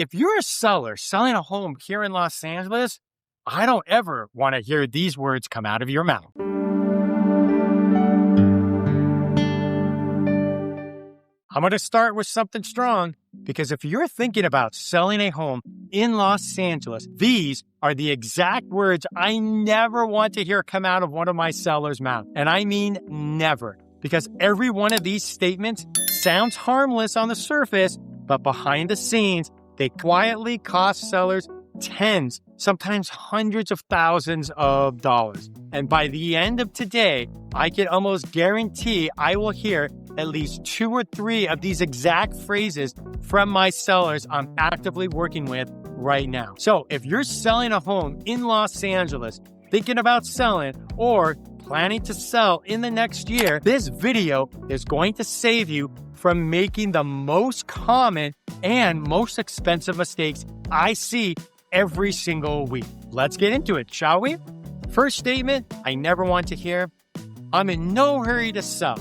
If you're a seller selling a home here in Los Angeles, I don't ever want to hear these words come out of your mouth. I'm going to start with something strong, because if you're thinking about selling a home in Los Angeles, these are the exact words I never want to hear come out of one of my sellers' mouth. And I mean never, because every one of these statements sounds harmless on the surface, but behind the scenes, they quietly cost sellers tens, sometimes hundreds of thousands of dollars. And by the end of today, I can almost guarantee I will hear at least 2 or 3 of these exact phrases from my sellers I'm actively working with right now. So if you're selling a home in Los Angeles, thinking about selling, or planning to sell in the next year, this video is going to save you from making the most common and most expensive mistakes I see every single week. Let's get into it, shall we? First statement I never want to hear: I'm in no hurry to sell.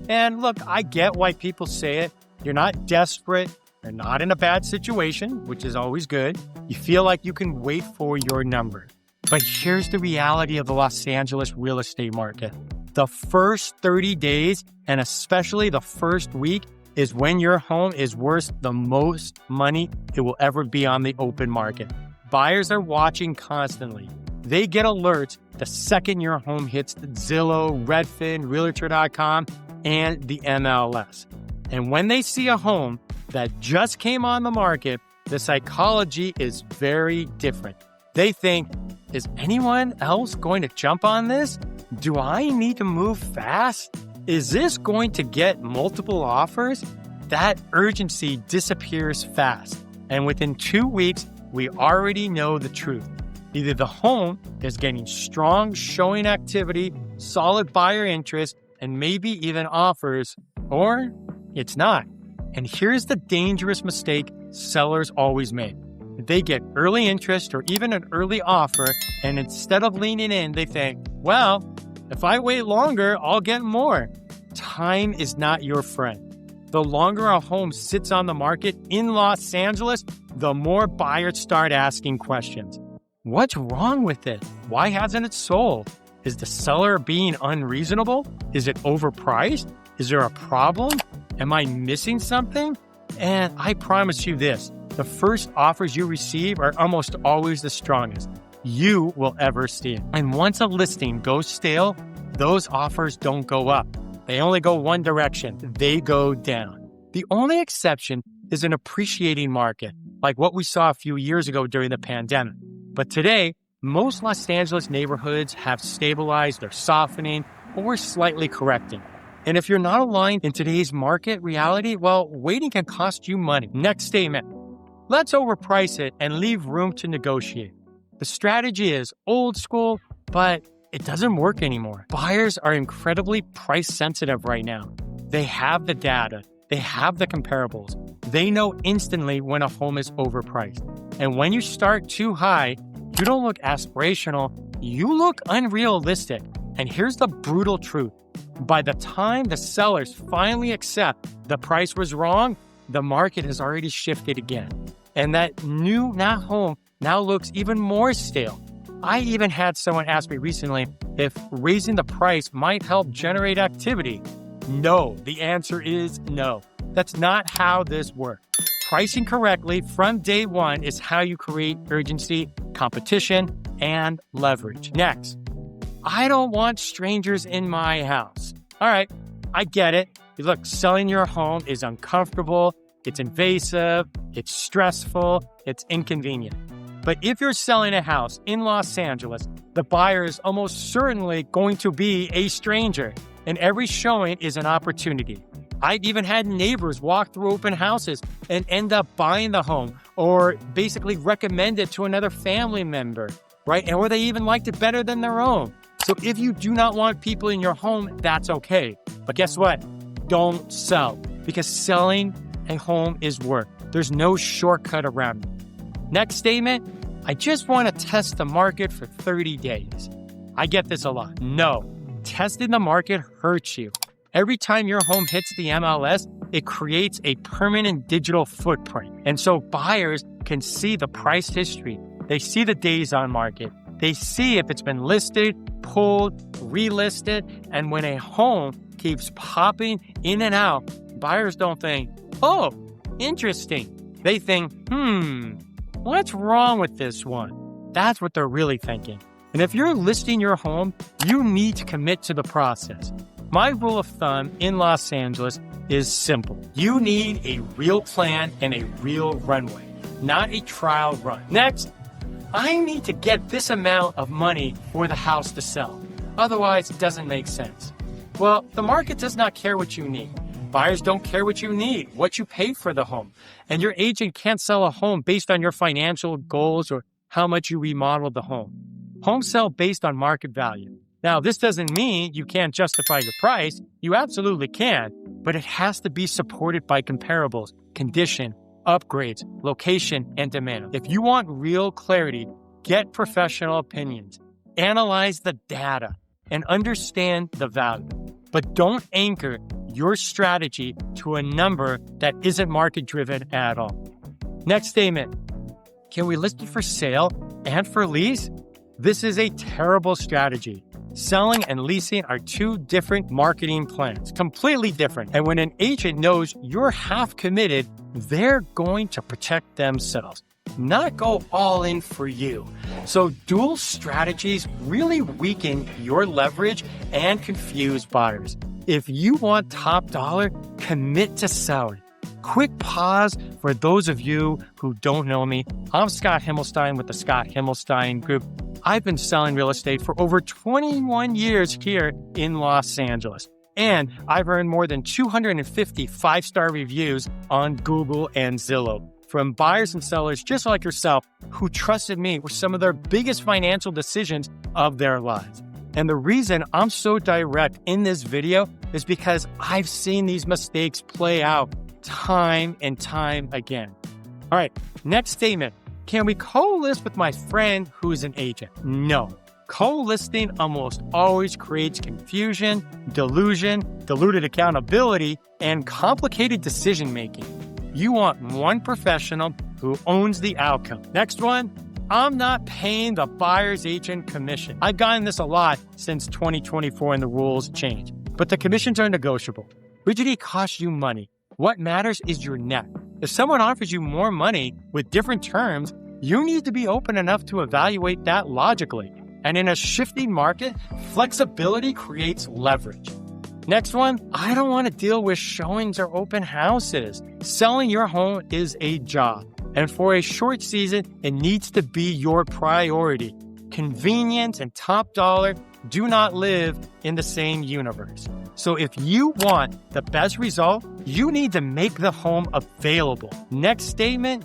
And look, I get why people say it. You're not desperate. You're not in a bad situation, which is always good. You feel like you can wait for your number. But here's the reality of the Los Angeles real estate market. The first 30 days, and especially the first week, is when your home is worth the most money it will ever be on the open market. Buyers are watching constantly. They get alerts the second your home hits Zillow, Redfin, Realtor.com, and the MLS. And when they see a home that just came on the market, the psychology is very different. They think, is anyone else going to jump on this? Do I need to move fast? Is this going to get multiple offers? That urgency disappears fast. And within 2 weeks, we already know the truth. Either the home is getting strong showing activity, solid buyer interest, and maybe even offers, or it's not. And here's the dangerous mistake sellers always make. They get early interest or even an early offer, and instead of leaning in, they think, well, if I wait longer, I'll get more. Time is not your friend. The longer a home sits on the market in Los Angeles, the more buyers start asking questions. What's wrong with it? Why hasn't it sold? Is the seller being unreasonable? Is it overpriced? Is there a problem? Am I missing something? And I promise you this, the first offers you receive are almost always the strongest you will ever see. And once a listing goes stale, those offers don't go up. They only go one direction. They go down. The only exception is an appreciating market, like what we saw a few years ago during the pandemic. But today, most Los Angeles neighborhoods have stabilized, they're softening, or slightly correcting. And if you're not aligned in today's market reality, well, waiting can cost you money. Next statement: let's overprice it and leave room to negotiate. The strategy is old school, but it doesn't work anymore. Buyers are incredibly price sensitive right now. They have the data. They have the comparables. They know instantly when a home is overpriced. And when you start too high, you don't look aspirational, you look unrealistic. And here's the brutal truth. By the time the sellers finally accept the price was wrong, the market has already shifted again. And that new home now looks even more stale. I even had someone ask me recently if raising the price might help generate activity. No, the answer is no. That's not how this works. Pricing correctly from day one is how you create urgency, competition, and leverage. Next, I don't want strangers in my house. All right, I get it. Look, selling your home is uncomfortable, it's invasive, it's stressful, it's inconvenient. But if you're selling a house in Los Angeles, the buyer is almost certainly going to be a stranger, and every showing is an opportunity. I've even had neighbors walk through open houses and end up buying the home, or basically recommend it to another family member, right? Or they even liked it better than their own. So if you do not want people in your home, that's okay. But guess what? Don't sell, because selling a home is work. There's no shortcut around it. Next statement, I just want to test the market for 30 days. I get this a lot. No, testing the market hurts you. Every time your home hits the MLS, it creates a permanent digital footprint. And so buyers can see the price history. They see the days on market. They see if it's been listed, pulled, relisted. And when a home keeps popping in and out, buyers don't think, oh, interesting. They think, what's wrong with this one? That's what they're really thinking. And if you're listing your home, you need to commit to the process. My rule of thumb in Los Angeles is simple. You need a real plan and a real runway, not a trial run. Next, I need to get this amount of money for the house to sell. Otherwise, it doesn't make sense. Well, the market does not care what you need. Buyers don't care what you need, what you pay for the home. And your agent can't sell a home based on your financial goals or how much you remodeled the home. Homes sell based on market value. Now, this doesn't mean you can't justify your price. You absolutely can, but it has to be supported by comparables, condition, upgrades, location, and demand. If you want real clarity, get professional opinions, analyze the data, and understand the value. But don't anchor your strategy to a number that isn't market-driven at all. Next statement. Can we list it for sale and for lease? This is a terrible strategy. Selling and leasing are two different marketing plans, completely different. And when an agent knows you're half committed, they're going to protect themselves, not go all in for you. So dual strategies really weaken your leverage and confuse buyers. If you want top dollar, commit to selling. Quick pause for those of you who don't know me. I'm Scott Himmelstein with the Scott Himmelstein Group. I've been selling real estate for over 21 years here in Los Angeles. And I've earned more than 250 five-star reviews on Google and Zillow from buyers and sellers just like yourself who trusted me with some of their biggest financial decisions of their lives. And the reason I'm so direct in this video is because I've seen these mistakes play out time and time again. All right, next statement. Can we co-list with my friend who is an agent? No. Co-listing almost always creates confusion, delusion, diluted accountability, and complicated decision-making. You want one professional who owns the outcome. Next one. I'm not paying the buyer's agent commission. I've gotten this a lot since 2024 and the rules changed. But the commissions are negotiable. Rigidity costs you money. What matters is your net. If someone offers you more money with different terms, you need to be open enough to evaluate that logically. And in a shifting market, flexibility creates leverage. Next one, I don't want to deal with showings or open houses. Selling your home is a job. And for a short season, it needs to be your priority. Convenience and top dollar do not live in the same universe. So if you want the best result, you need to make the home available. Next statement,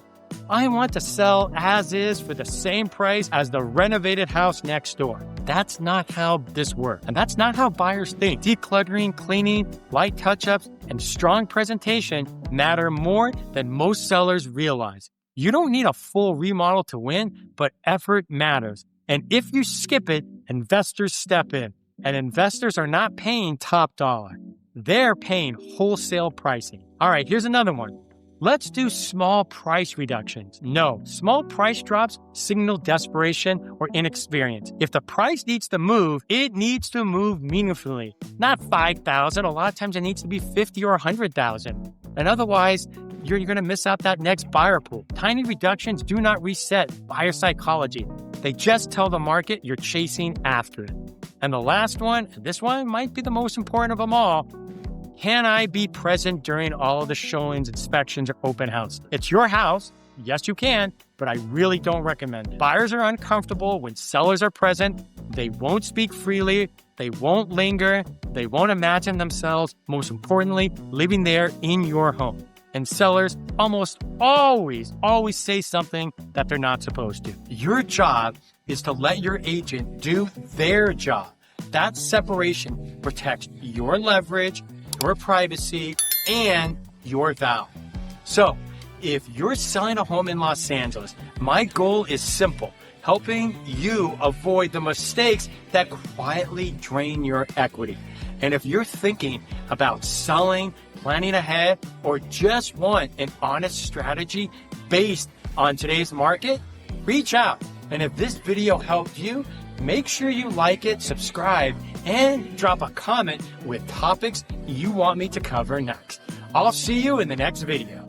I want to sell as is for the same price as the renovated house next door. That's not how this works. And that's not how buyers think. Decluttering, cleaning, light touch-ups, and strong presentation matter more than most sellers realize. You don't need a full remodel to win, but effort matters. And if you skip it, investors step in. And investors are not paying top dollar. They're paying wholesale pricing. All right, here's another one. Let's do small price reductions. No, small price drops signal desperation or inexperience. If the price needs to move, it needs to move meaningfully. Not 5,000. A lot of times it needs to be 50 or 100,000. And otherwise, you're going to miss out that next buyer pool. Tiny reductions do not reset buyer psychology. They just tell the market you're chasing after it. And the last one, this one might be the most important of them all. Can I be present during all of the showings, inspections, or open house? It's your house. Yes, you can, but I really don't recommend it. Buyers are uncomfortable when sellers are present. They won't speak freely. They won't linger. They won't imagine themselves, most importantly, living there in your home. And sellers almost always say something that they're not supposed to. Your job is to let your agent do their job. That separation protects your leverage, your privacy, and your value. So, if you're selling a home in Los Angeles, my goal is simple, helping you avoid the mistakes that quietly drain your equity. And if you're thinking about selling, planning ahead, or just want an honest strategy based on today's market, reach out. And if this video helped you, make sure you like it, subscribe, and drop a comment with topics you want me to cover next. I'll see you in the next video.